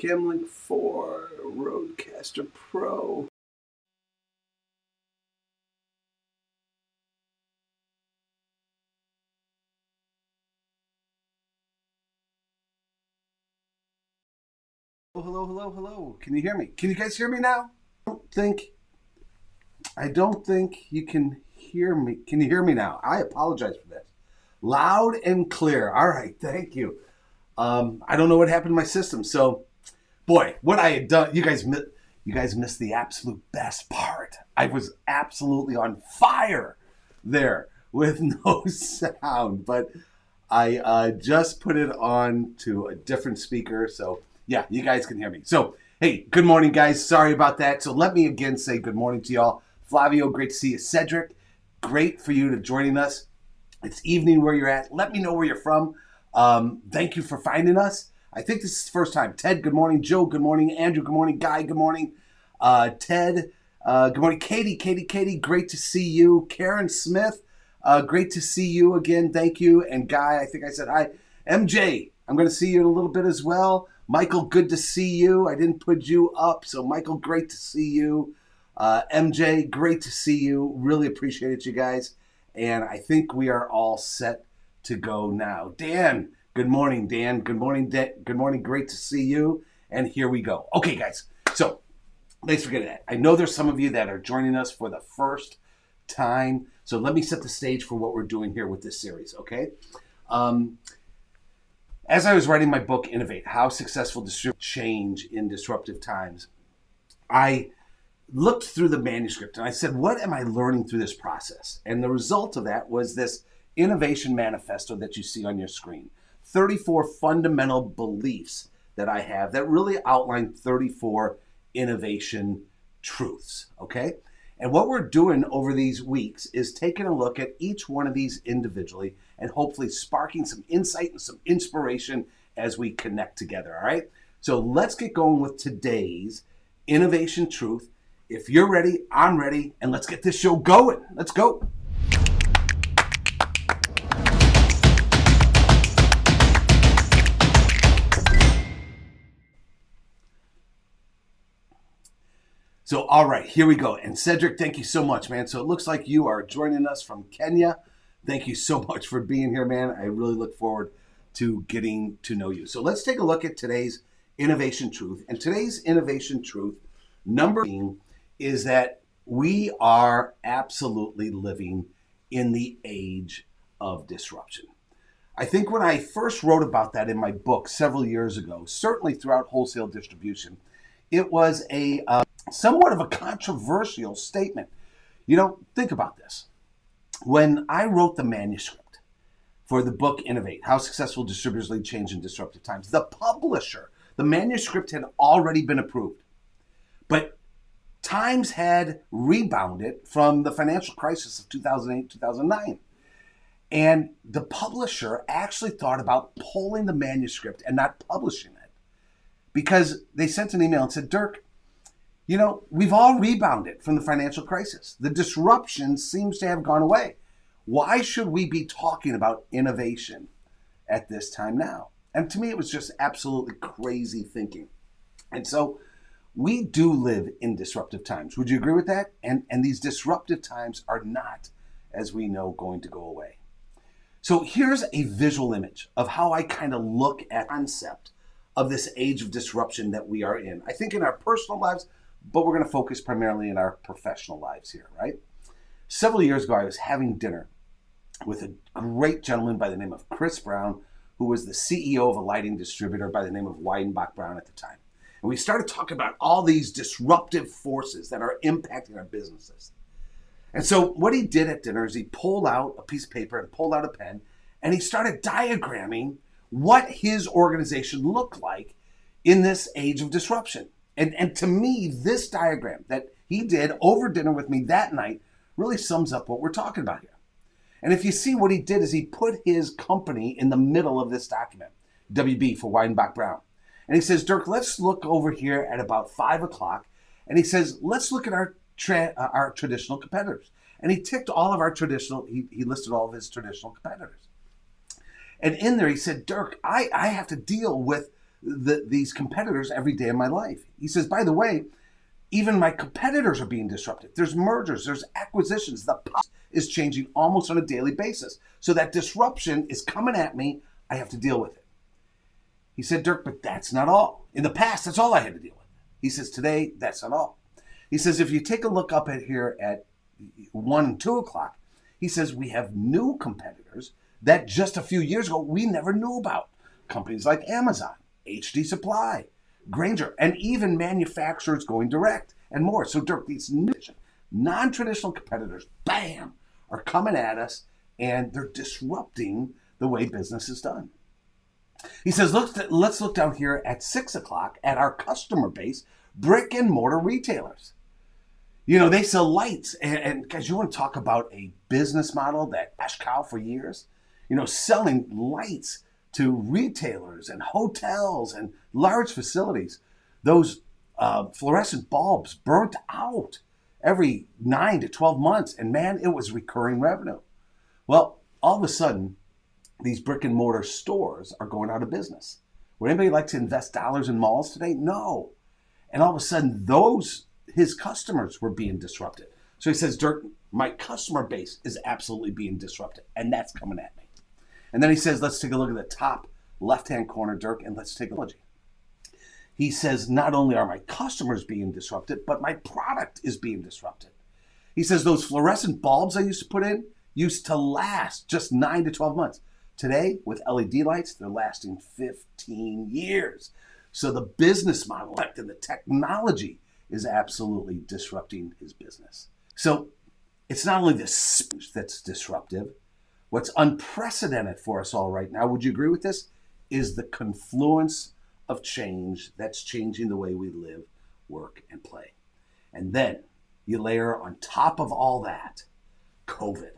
Camlink 4 Rodecaster Pro. Hello. Can you hear me? Can you guys hear me now? I don't think you can hear me. Can you hear me now? I apologize for this. Loud and clear. All right, thank you. I don't know what happened to my system. So, boy, what I had done, you guys missed the absolute best part. I was absolutely on fire there with no sound, but I just put it on to a different speaker. So, yeah, you guys can hear me. So, hey, good morning, guys. Sorry about that. So let me again say good morning to y'all. Flavio, great to see you. Cedric, great for you to joining us. It's evening where you're at. Let me know where you're from. Thank you for finding us. I think this is the first time. Ted, good morning. Joe, good morning. Andrew, good morning. Guy, good morning. Ted, good morning. Katie, great to see you. Karen Smith, great to see you again. Thank you. And Guy, I think I said hi. MJ, I'm going to see you in a little bit as well. Michael, good to see you. I didn't put you up, so Michael, great to see you. MJ, great to see you. Really appreciate it, you guys. And I think we are all set to go now. Dan, good morning, Dan. Good morning, good morning. Great to see you. And here we go. Okay, guys. So thanks for getting that. I know there's some of you that are joining us for the first time. So let me set the stage for what we're doing here with this series, okay? As I was writing my book, Innovate, How Successful Distributors Change in Disruptive Times, I looked through the manuscript and I said, what am I learning through this process? And the result of that was this innovation manifesto that you see on your screen. 34 fundamental beliefs that I have that really outline 34 innovation truths, okay? And what we're doing over these weeks is taking a look at each one of these individually and hopefully sparking some insight and some inspiration as we connect together, all right? So let's get going with today's innovation truth. If you're ready, I'm ready, and let's get this show going. Let's go. So, all right, here we go. And Cedric, thank you so much, man. So it looks like you are joining us from Kenya. Thank you so much for being here, man. I really look forward to getting to know you. So let's take a look at today's innovation truth. And today's innovation truth, number one, is that we are absolutely living in the age of disruption. I think when I first wrote about that in my book several years ago, certainly throughout wholesale distribution, it was a somewhat of a controversial statement. You know, think about this. When I wrote the manuscript for the book Innovate, How Successful Distributors Lead Change in Disruptive Times, the publisher, the manuscript had already been approved. But Times had rebounded from the financial crisis of 2008, 2009. And the publisher actually thought about pulling the manuscript and not publishing it because they sent an email and said, Dirk, you know, we've all rebounded from the financial crisis. The disruption seems to have gone away. Why should we be talking about innovation at this time now? And to me, it was just absolutely crazy thinking. And so we do live in disruptive times. Would you agree with that? And these disruptive times are not, as we know, going to go away. So here's a visual image of how I kind of look at the concept of this age of disruption that we are in. I think in our personal lives, but we're going to focus primarily in our professional lives here, right? Several years ago, I was having dinner with a great gentleman by the name of Chris Brown, who was the CEO of a lighting distributor by the name of Weidenbach Brown at the time. And we started talking about all these disruptive forces that are impacting our businesses. And so what he did at dinner is he pulled out a piece of paper and pulled out a pen, and he started diagramming what his organization looked like in this age of disruption. And to me, this diagram that he did over dinner with me that night really sums up what we're talking about here. And if you see what he did is he put his company in the middle of this document, WB for Weidenbach Brown. And he says, Dirk, let's look over here at about 5 o'clock. And he says, let's look at our traditional competitors. And he ticked all of our traditional, he listed all of his traditional competitors. And in there he said, Dirk, I have to deal with these competitors every day of my life. He says, by the way, even my competitors are being disrupted. There's mergers, there's acquisitions. The pie is changing almost on a daily basis. So that disruption is coming at me. I have to deal with it. He said, Dirk, but that's not all. In the past, that's all I had to deal with. He says, today, that's not all. He says, if you take a look up at here at 1 and 2 o'clock, he says, we have new competitors that just a few years ago, we never knew about. Companies like Amazon, HD Supply, Grainger, and even manufacturers going direct and more. So Dirk, these new non-traditional competitors, bam, are coming at us and they're disrupting the way business is done. He says, let's look down here at 6 o'clock at our customer base, brick and mortar retailers. You know, they sell lights. And guys, you want to talk about a business model that cash cow for years? You know, selling lights to retailers and hotels and large facilities. Those fluorescent bulbs burnt out every 9 to 12 months. And man, it was recurring revenue. Well, all of a sudden, these brick and mortar stores are going out of business. Would anybody like to invest dollars in malls today? No. And all of a sudden, his customers were being disrupted. So he says, Dirk, my customer base is absolutely being disrupted, and that's coming at me. And then he says, let's take a look at the top left-hand corner, Dirk, and let's take a look. He says, not only are my customers being disrupted, but my product is being disrupted. He says, those fluorescent bulbs I used to put in used to last just 9 to 12 months. Today, with LED lights, they're lasting 15 years. So the business model and the technology is absolutely disrupting his business. So it's not only the speech that's disruptive. What's unprecedented for us all right now, would you agree with this, is the confluence of change that's changing the way we live, work, and play. And then you layer on top of all that, COVID.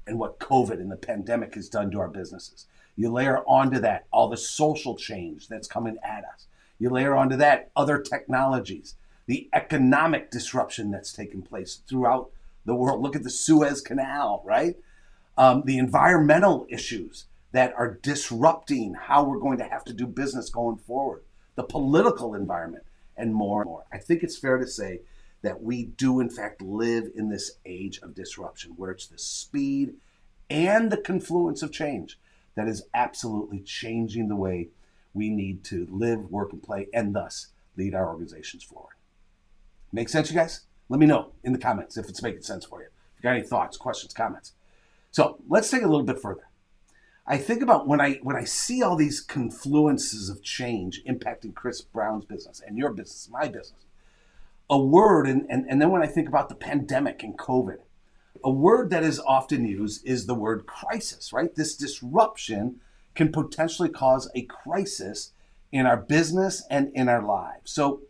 And what COVID and the pandemic has done to our businesses. You layer onto that all the social change that's coming at us. You layer onto that other technologies, the economic disruption that's taken place throughout the world. Look at the Suez Canal, right? The environmental issues that are disrupting how we're going to have to do business going forward. The political environment and more and more. I think it's fair to say that we do in fact live in this age of disruption where it's the speed and the confluence of change that is absolutely changing the way we need to live, work, and play, and thus lead our organizations forward. Make sense, you guys? Let me know in the comments if it's making sense for you. If you got any thoughts, questions, comments. So let's take it a little bit further. I think about when I see all these confluences of change impacting Chris Brown's business and your business, my business. A word, and then when I think about the pandemic and COVID, a word that is often used is the word crisis, right? This disruption can potentially cause a crisis in our business and in our lives. So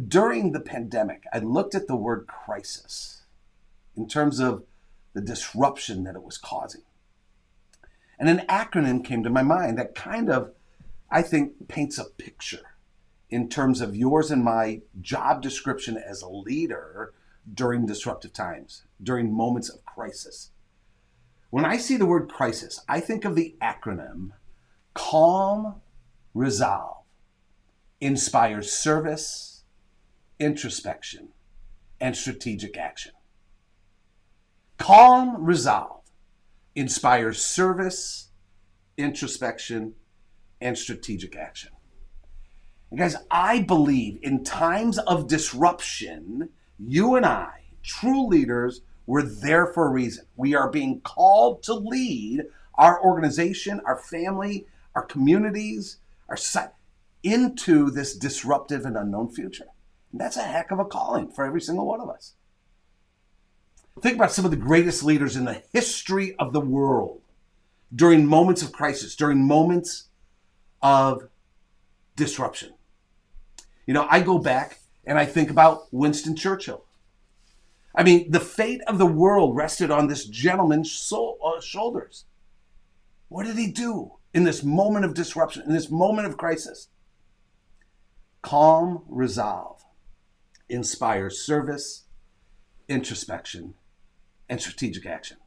during the pandemic, I looked at the word crisis in terms of the disruption that it was causing. And an acronym came to my mind that kind of, I think, paints a picture in terms of yours and my job description as a leader during disruptive times, during moments of crisis. When I see the word crisis, I think of the acronym CALM, Resolve, inspires service, introspection, and strategic action. Calm, Resolve, inspires service, introspection, and strategic action. And guys, I believe in times of disruption, you and I, true leaders, we're there for a reason. We are being called to lead our organization, our family, our communities, our society into this disruptive and unknown future. And that's a heck of a calling for every single one of us. Think about some of the greatest leaders in the history of the world during moments of crisis, during moments of disruption. You know, I go back and I think about Winston Churchill. I mean, the fate of the world rested on this gentleman's shoulders. What did he do in this moment of disruption, in this moment of crisis? Calm, resolve, inspires service, introspection, and strategic action.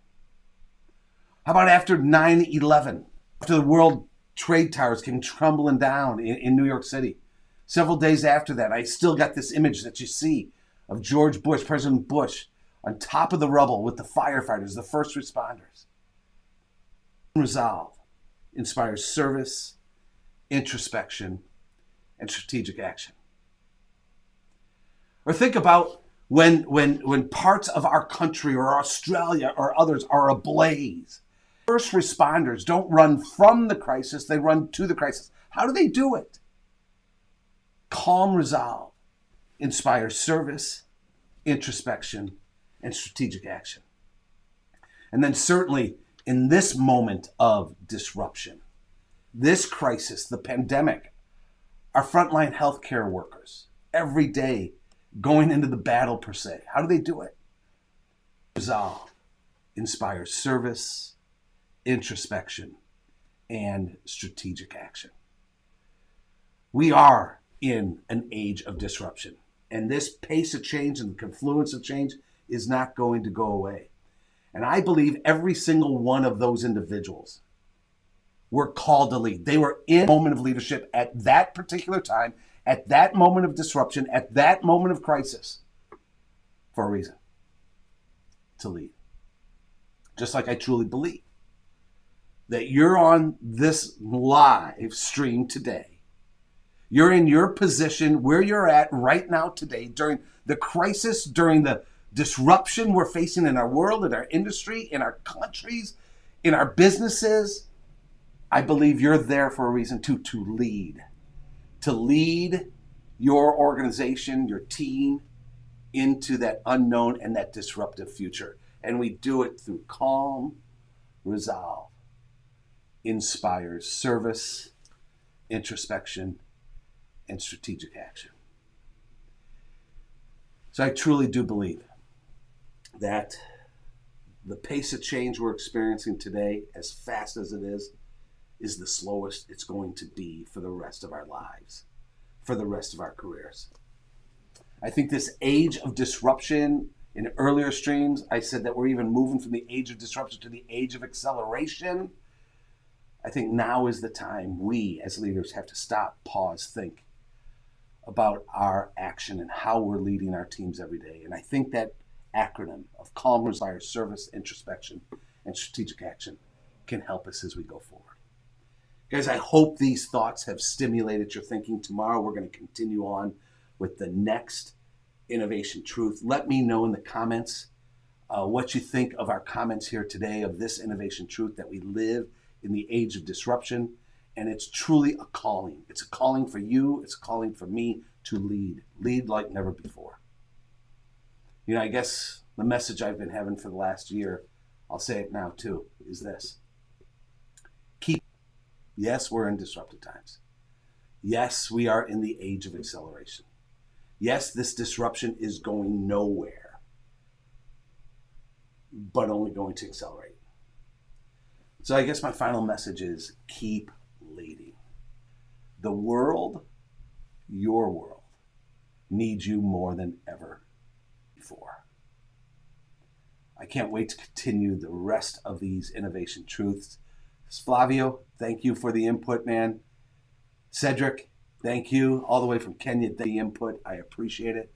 How about after 9/11, after the world trade towers came crumbling down in New York City. Several days after that, I still got this image that you see of George Bush, President Bush, on top of the rubble with the firefighters, the first responders. Resolve inspires service, introspection, and strategic action. Or think about when parts of our country or Australia or others are ablaze. First responders don't run from the crisis, they run to the crisis. How do they do it? Calm resolve inspires service, introspection, and strategic action. And then certainly in this moment of disruption, this crisis, the pandemic, our frontline healthcare workers, every day going into the battle per se. How do they do it? Resolve inspires service, introspection, and strategic action. We are in an age of disruption, and this pace of change and the confluence of change is not going to go away. And I believe every single one of those individuals were called to lead. They were in a moment of leadership at that particular time, at that moment of disruption, at that moment of crisis, for a reason, to lead. Just like I truly believe that you're on this live stream today. You're in your position where you're at right now today during the crisis, during the disruption we're facing in our world, in our industry, in our countries, in our businesses. I believe you're there for a reason too, to lead your organization, your team into that unknown and that disruptive future. And we do it through calm resolve, inspires service, introspection, and strategic action. So I truly do believe that the pace of change we're experiencing today, as fast as it is the slowest it's going to be for the rest of our lives, for the rest of our careers. I think this age of disruption, in earlier streams, I said that we're even moving from the age of disruption to the age of acceleration. I think now is the time we as leaders have to stop, pause, think about our action and how we're leading our teams every day. And I think that acronym of calm, inspires service, introspection, and strategic action can help us as we go forward. Guys, I hope these thoughts have stimulated your thinking. Tomorrow we're going to continue on with the next innovation truth. Let me know in the comments what you think of our comments here today of this innovation truth, that we live in the age of disruption. And it's truly a calling. It's a calling for you. It's a calling for me to lead like never before. You know, I guess the message I've been having for the last year, I'll say it now too, is this. Yes, we're in disruptive times. Yes, we are in the age of acceleration. Yes, this disruption is going nowhere, but only going to accelerate. So I guess my final message is keep leading. The world, your world, needs you more than ever before. I can't wait to continue the rest of these innovation truths. Flavio, thank you for the input, man. Cedric, thank you all the way from Kenya. The input, I appreciate it.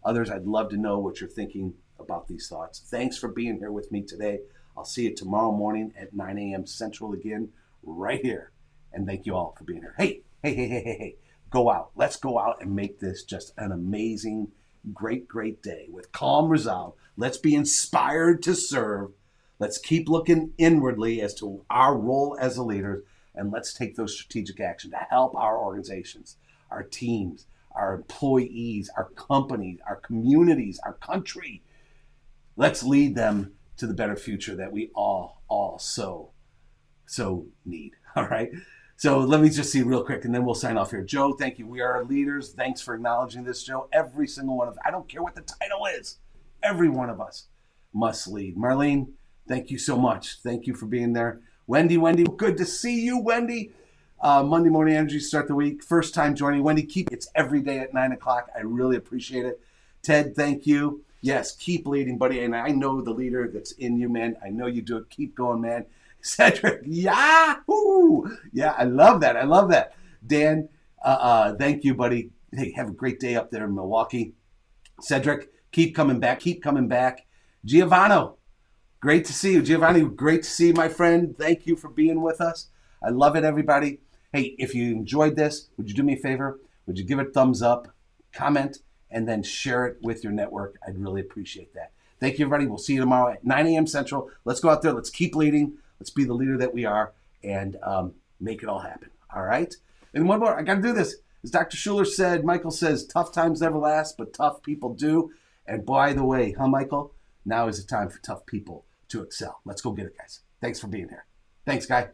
Others, I'd love to know what you're thinking about these thoughts. Thanks for being here with me today. I'll see you tomorrow morning at 9 a.m. Central again, right here. And thank you all for being here. Hey, go out. Let's go out and make this just an amazing, great day with calm resolve. Let's be inspired to serve. Let's keep looking inwardly as to our role as a leader, and let's take those strategic action to help our organizations, our teams, our employees, our companies, our communities, our country. Let's lead them to the better future that we all so need. All right. So let me just see real quick, and then we'll sign off here. Joe, thank you. We are leaders. Thanks for acknowledging this, Joe. Every single one of us, I don't care what the title is, every one of us must lead. Marlene, thank you so much. Thank you for being there. Wendy, good to see you, Wendy. Monday Morning Energy, start the week. First time joining. Wendy, it's every day at 9 o'clock. I really appreciate it. Ted, thank you. Yes, keep leading, buddy. And I know the leader that's in you, man. I know you do it. Keep going, man. Cedric, yahoo! Yeah, I love that. I love that. Dan, thank you, buddy. Hey, have a great day up there in Milwaukee. Cedric, keep coming back. Keep coming back. Giovanni, great to see you. Giovanni, great to see you, my friend. Thank you for being with us. I love it, everybody. Hey, if you enjoyed this, would you do me a favor? Would you give it a thumbs up, comment, and then share it with your network? I'd really appreciate that. Thank you, everybody. We'll see you tomorrow at 9 a.m. Central. Let's go out there. Let's keep leading. Let's be the leader that we are and make it all happen. All right? And one more. I got to do this. As Dr. Schuler said, Michael says, tough times never last, but tough people do. And by the way, Michael? Now is the time for tough people to excel. Let's go get it, guys. Thanks for being here. Thanks, guy.